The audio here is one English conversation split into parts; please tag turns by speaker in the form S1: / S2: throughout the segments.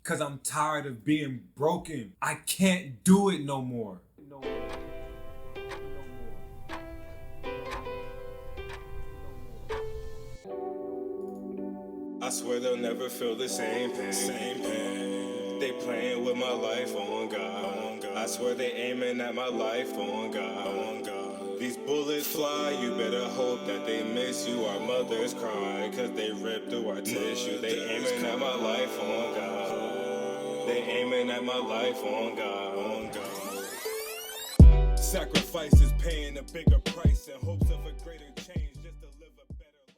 S1: Cause I'm tired of being broken. I can't do it no more.
S2: I swear they'll never feel the same pain. They playing with my life on God. I swear they aiming at my life on God. These bullets fly, you better hope that they miss you. Our mothers cry, cause they rip through our tissue. They aiming at my life on God. They aiming at my life on God. Sacrifices paying a bigger price in hopes of a greater change just to live a better life.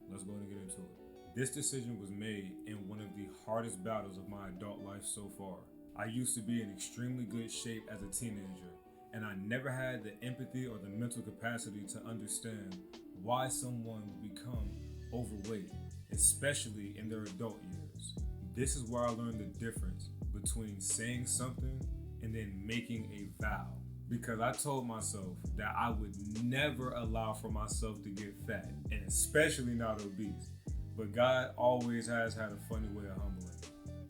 S1: Let's go and get into it. This decision was made in one of the hardest battles of my adult life so far. I used to be in extremely good shape as a teenager, and I never had the empathy or the mental capacity to understand why someone would become overweight, especially in their adult years. This is where I learned the difference between saying something and then making a vow. Because I told myself that I would never allow for myself to get fat, and especially not obese. But God always has had a funny way of humbling me.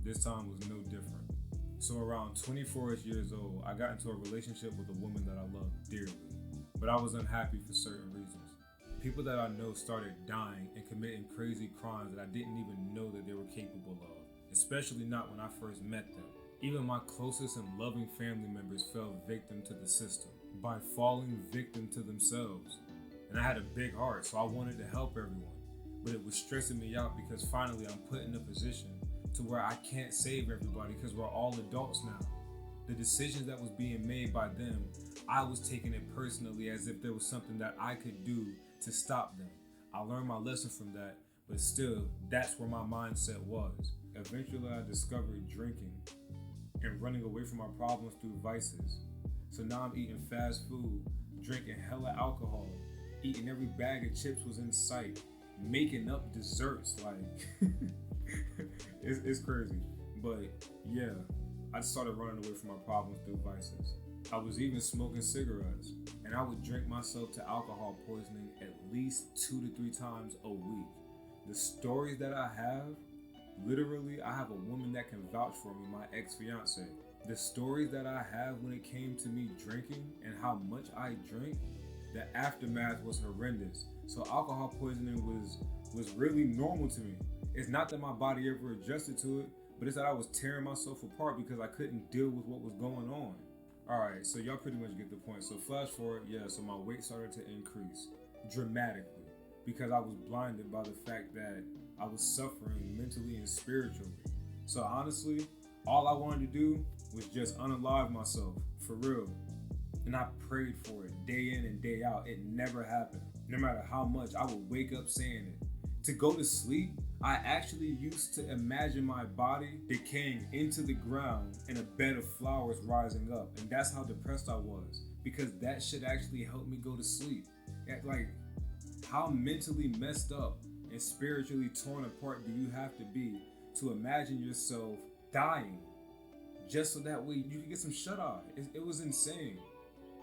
S1: This time was no different. So around 24 years old, I got into a relationship with a woman that I loved dearly, but I was unhappy for certain reasons. People that I know started dying and committing crazy crimes that I didn't even know that they were capable of, especially not when I first met them. Even my closest and loving family members fell victim to the system by falling victim to themselves. And I had a big heart, so I wanted to help everyone. But it was stressing me out because finally I'm put in a position to where I can't save everybody because we're all adults now. The decisions that was being made by them, I was taking it personally as if there was something that I could do to stop them. I learned my lesson from that, but still, that's where my mindset was. Eventually I discovered drinking and running away from my problems through vices. So now I'm eating fast food, drinking hella alcohol, eating every bag of chips was in sight, making up desserts, like it's crazy. But yeah, I started running away from my problems through vices. I was even smoking cigarettes, and I would drink myself to alcohol poisoning at least 2 to 3 times a week. The stories that I have, literally, I have a woman that can vouch for me, my ex-fiance. The stories that I have when it came to me drinking and how much I drank, the aftermath was horrendous. So alcohol poisoning was really normal to me. It's not that my body ever adjusted to it, but it's that I was tearing myself apart because I couldn't deal with what was going on. Alright, so y'all pretty much get the point. So flash forward, yeah, so my weight started to increase dramatically because I was blinded by the fact that I was suffering mentally and spiritually. So honestly, all I wanted to do was just unalive myself, for real. And I prayed for it day in and day out. It never happened. No matter how much, I would wake up saying it. To go to sleep, I actually used to imagine my body decaying into the ground and a bed of flowers rising up. And that's how depressed I was, because that shit actually helped me go to sleep. Like, how mentally messed up and spiritually torn apart do you have to be to imagine yourself dying just so that way you can get some shut-eye? It was insane.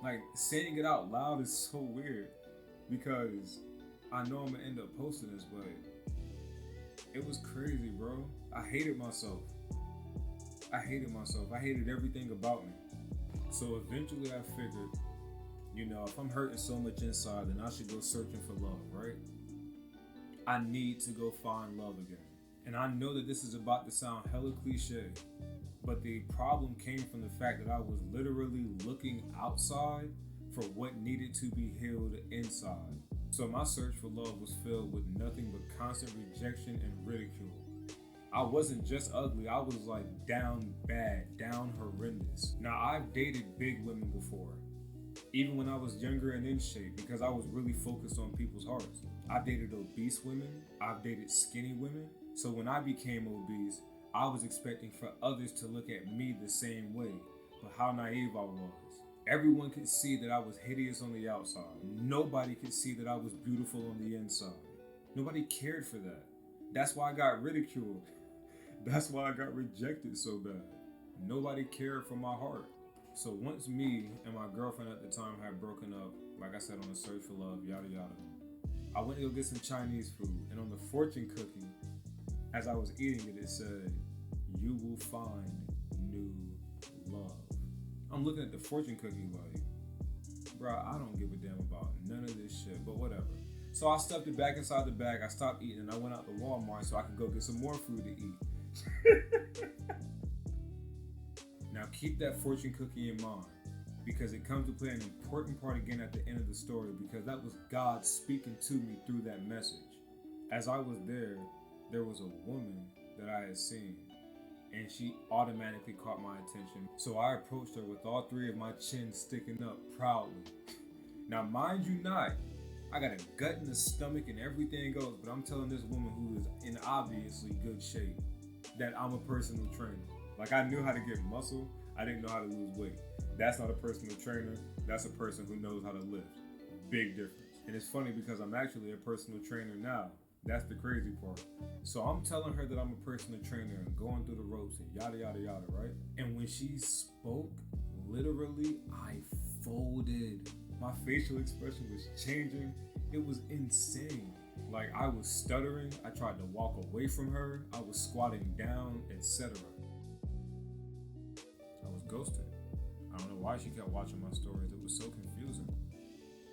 S1: Like, saying it out loud is so weird because I know I'm gonna end up posting this, but it was crazy, bro. I hated myself. I hated everything about me. So eventually I figured, if I'm hurting so much inside, then I should go searching for love, right? I need to go find love again. And I know that this is about to sound hella cliche, but the problem came from the fact that I was literally looking outside for what needed to be healed inside. So my search for love was filled with nothing but constant rejection and ridicule. I wasn't just ugly, I was like down bad, down horrendous. Now I've dated big women before, even when I was younger and in shape, because I was really focused on people's hearts. I've dated obese women, I've dated skinny women. So when I became obese, I was expecting for others to look at me the same way, but how naive I was. Everyone could see that I was hideous on the outside. Nobody could see that I was beautiful on the inside. Nobody cared for that. That's why I got ridiculed. That's why I got rejected so bad. Nobody cared for my heart. So once me and my girlfriend at the time had broken up, like I said, on a search for love, yada yada, I went to go get some Chinese food, and on the fortune cookie, as I was eating it, it said, you will find new love. I'm looking at the fortune cookie like, bro, I don't give a damn about none of this shit, but whatever. So I stuffed it back inside the bag. I stopped eating and I went out to Walmart so I could go get some more food to eat. Now keep that fortune cookie in mind, because it comes to play an important part again at the end of the story, because that was God speaking to me through that message. As I was there was a woman that I had seen, and she automatically caught my attention. So I approached her with all three of my chins sticking up proudly. Now, mind you not, I got a gut in the stomach and everything else, but I'm telling this woman who is in obviously good shape that I'm a personal trainer. Like, I knew how to get muscle, I didn't know how to lose weight. That's not a personal trainer, that's a person who knows how to lift. Big difference. And it's funny because I'm actually a personal trainer now. That's the crazy part. So I'm telling her that I'm a personal trainer and going through the ropes and yada, yada, yada, right? And when she spoke, literally, I folded. My facial expression was changing. It was insane. Like, I was stuttering. I tried to walk away from her. I was squatting down, etc. I was ghosted. I don't know why she kept watching my stories. It was so confusing.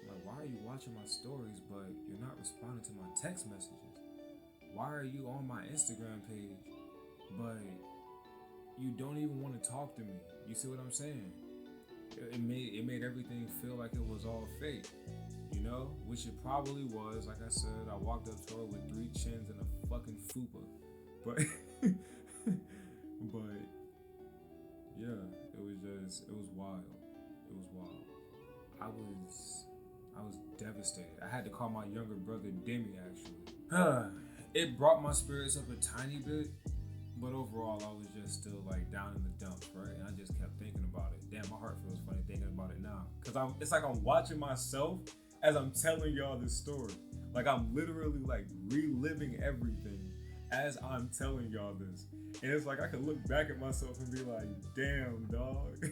S1: Like, why are you watching my stories, but you're not responding to my text messages? Why are you on my Instagram page, but you don't even want to talk to me? You see what I'm saying? It made everything feel like it was all fake, you know? Which it probably was. Like I said, I walked up to her with 3 chins and a fucking fupa. But, but, yeah, it was wild. It was wild. I was devastated. I had to call my younger brother Demi, actually. It brought my spirits up a tiny bit, but overall I was just still like down in the dumps, right? And I just kept thinking about it. Damn, my heart feels funny thinking about it now. Cause it's like I'm watching myself as I'm telling y'all this story. Like, I'm literally like reliving everything as I'm telling y'all this. And it's like I could look back at myself and be like, damn, dog.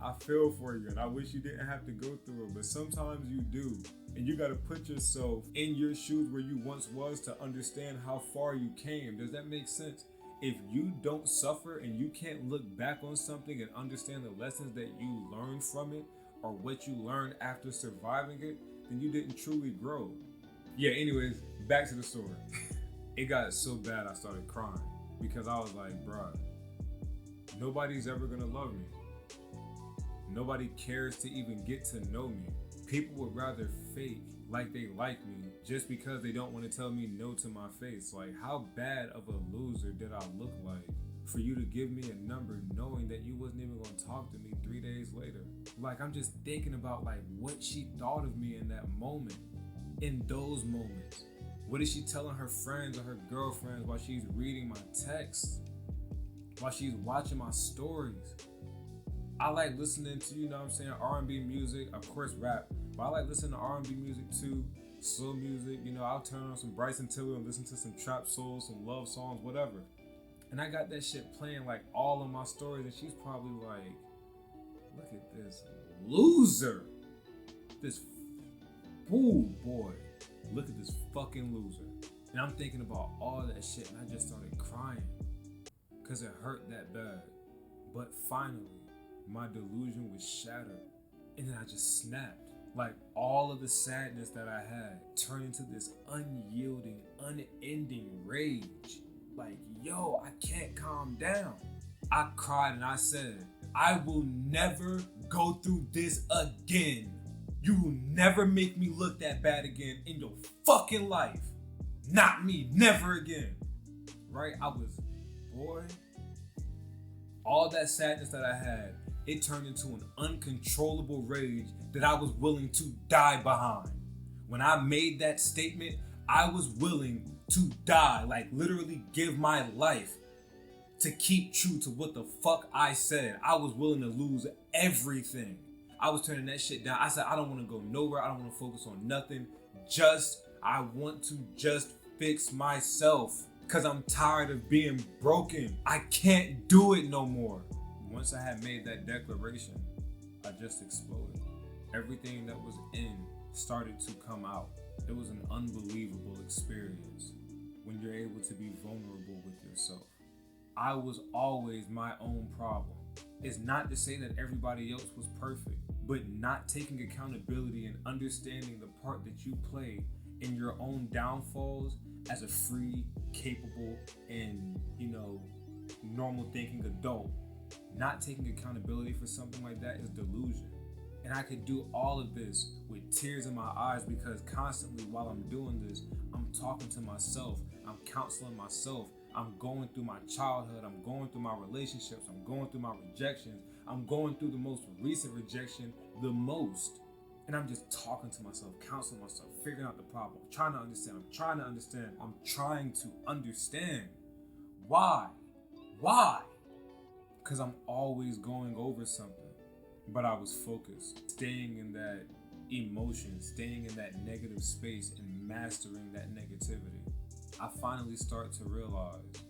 S1: I feel for you and I wish you didn't have to go through it, but sometimes you do. And you gotta put yourself in your shoes where you once was to understand how far you came. Does that make sense? If you don't suffer and you can't look back on something and understand the lessons that you learned from it or what you learned after surviving it, then you didn't truly grow. Yeah, anyways, back to the story. It got so bad I started crying because I was like, bruh, nobody's ever gonna love me. Nobody cares to even get to know me. People would rather fake like they like me just because they don't want to tell me no to my face. Like, how bad of a loser did I look like for you to give me a number knowing that you wasn't even going to talk to me 3 days later? Like, I'm just thinking about like what she thought of me in that moment, in those moments. What is she telling her friends or her girlfriends while she's reading my texts, while she's watching my stories? I like listening to, you know what I'm saying, R&B music, of course rap, but I like listening to R&B music too, slow music, you know, I'll turn on some Bryson Tiller and listen to some trap soul, some love songs, whatever. And I got that shit playing like all of my stories, and she's probably like, look at this loser. This fool boy. Look at this fucking loser. And I'm thinking about all that shit, and I just started crying because it hurt that bad. But finally, my delusion was shattered, and then I just snapped. Like, all of the sadness that I had turned into this unyielding, unending rage. Like, yo, I can't calm down. I cried and I said, I will never go through this again. You will never make me look that bad again in your fucking life. Not me, never again. Right? I was, boy, all that sadness that I had, it turned into an uncontrollable rage that I was willing to die behind. When I made that statement, I was willing to die, like literally give my life to keep true to what the fuck I said. I was willing to lose everything. I was turning that shit down. I said, I don't want to go nowhere. I don't want to focus on nothing. I want to just fix myself because I'm tired of being broken. I can't do it no more. Once I had made that declaration, I just exploded. Everything that was in started to come out. It was an unbelievable experience when you're able to be vulnerable with yourself. I was always my own problem. It's not to say that everybody else was perfect, but not taking accountability and understanding the part that you play in your own downfalls as a free, capable, and, normal thinking adult, not taking accountability for something like that is delusion. And I could do all of this with tears in my eyes because constantly while I'm doing this, I'm talking to myself, I'm counseling myself, I'm going through my childhood, I'm going through my relationships, I'm going through my rejections, I'm going through the most recent rejection the most. And I'm just talking to myself, counseling myself, figuring out the problem, trying to understand. I'm trying to understand. Why? Because I'm always going over something. But I was focused, staying in that emotion, staying in that negative space and mastering that negativity. I finally start to realize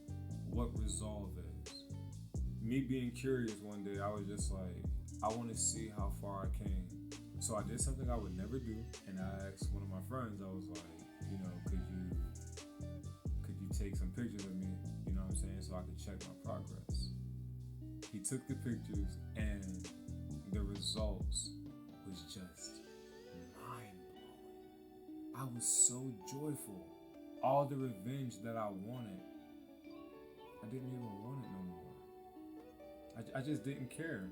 S1: what resolve is. Me being curious one day, I was just like, I want to see how far I came. So I did something I would never do, and I asked one of my friends, I was like, could you take some pictures of me, so I could check my progress. He took the pictures, and the results was just mind-blowing. I was so joyful. All the revenge that I wanted, I didn't even want it no more. I just didn't care.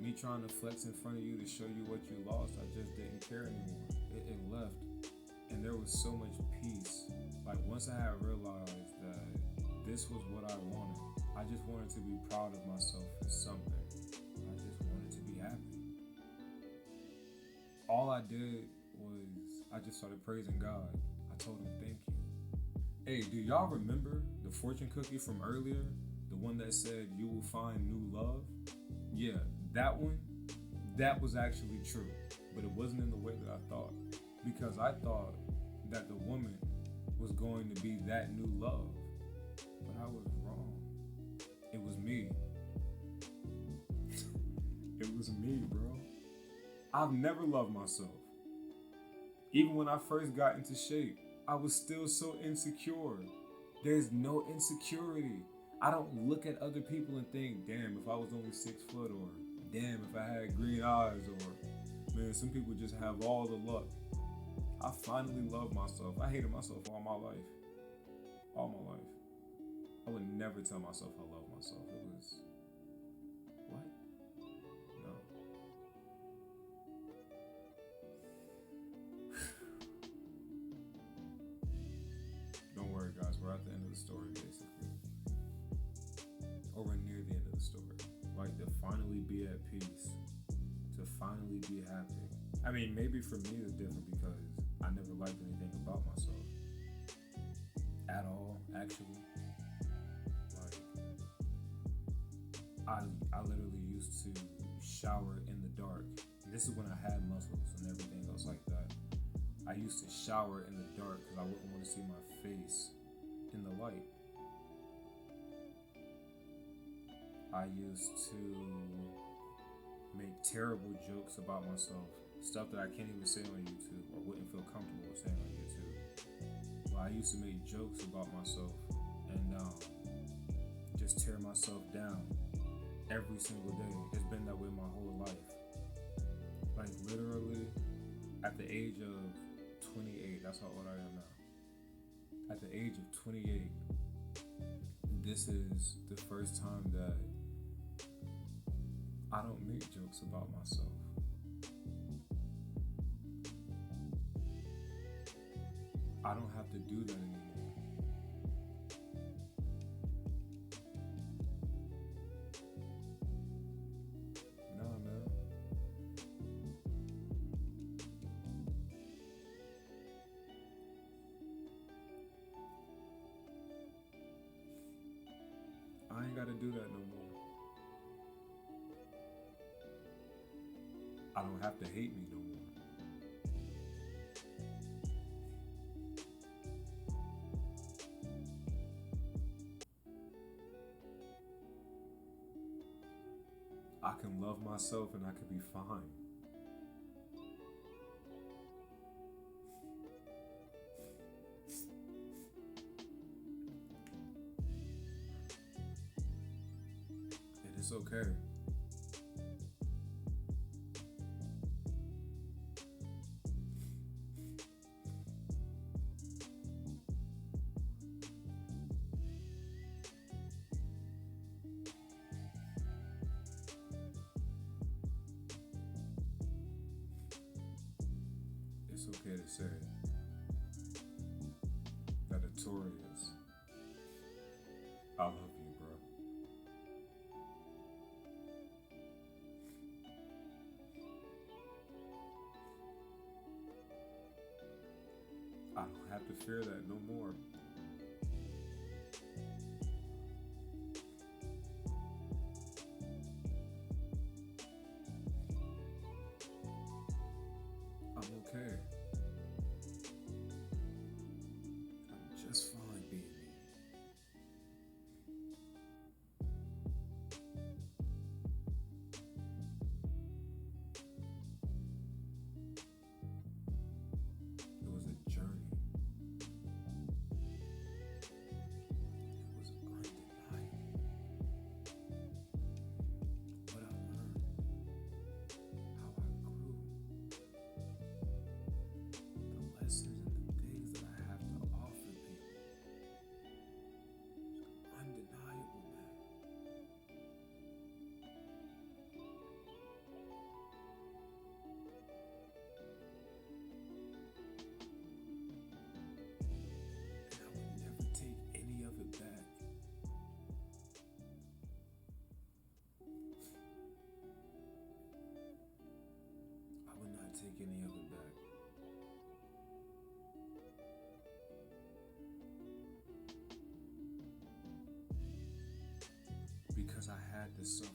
S1: Me trying to flex in front of you to show you what you lost, I just didn't care anymore. It left. And there was so much peace. Like once I had realized that this was what I wanted, I just wanted to be proud of myself for something. I just wanted to be happy. All I did was I just started praising God. I told him thank you. Hey, do y'all remember the fortune cookie from earlier? The one that said you will find new love? Yeah, that one, that was actually true. But it wasn't in the way that I thought. Because I thought that the woman was going to be that new love. But I was wrong. It was me. It was me, bro. I've never loved myself. Even when I first got into shape, I was still so insecure. There's no insecurity. I don't look at other people and think, damn, if I was only 6 foot, or damn, if I had green eyes, or man, some people just have all the luck. I finally love myself. I hated myself all my life. All my life. I would never tell myself I love myself. It was, what? No. Don't worry, guys. We're at the end of the story, basically. Or we're near the end of the story. Like, to finally be at peace. To finally be happy. I mean, maybe for me it's different because I never liked anything about myself. At all, actually. Like, I literally used to shower in the dark. This is when I had muscles and everything else like that. I used to shower in the dark because I wouldn't want to see my face in the light. I used to make terrible jokes about myself, stuff that I can't even say on YouTube or wouldn't feel comfortable saying on YouTube. Well, I used to make jokes about myself and just tear myself down every single day. It's been that way my whole life. Like literally at the age of 28, that's how old I am now. At the age of 28, this is the first time that I don't make jokes about myself. I don't have to do that anymore. Nah, man. I ain't gotta do that no more. I don't have to hate me no more. I can love myself and I can be fine. It's okay. It's okay to say that Notorious, I love you, bro. I don't have to fear that no more. I'm okay. I'm just fine being me. It was a journey. It was undeniable. What I learned, how I grew, the lessons and the things that I have to offer people. It's undeniable, man. And I would never take any of it back. I would not take any of it back. Because I had to suffer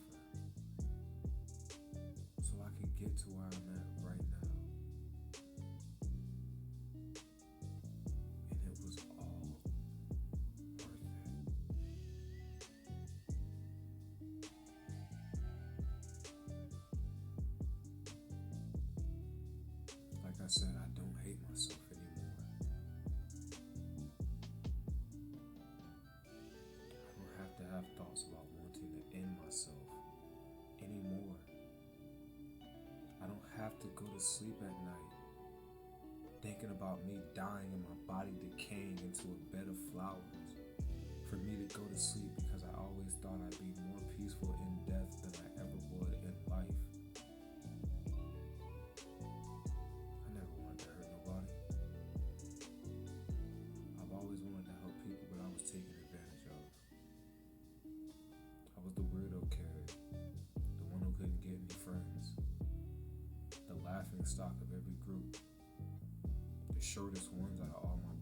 S1: so I could get to where I'm at right now. And it was all worth it. Like I said, I don't hate myself anymore. I don't have to have thoughts about wanting to end myself anymore. I don't have to go to sleep at night thinking about me dying and my body decaying into a bed of flowers. For me to go to sleep because I always thought I'd be more peaceful in death than I ever would in life. I never wanted to hurt nobody. I've always wanted to help people, but I was taken advantage of. I was the weirdo kid, the one who couldn't get any friends, the laughing stock of every group, the shortest ones out of all my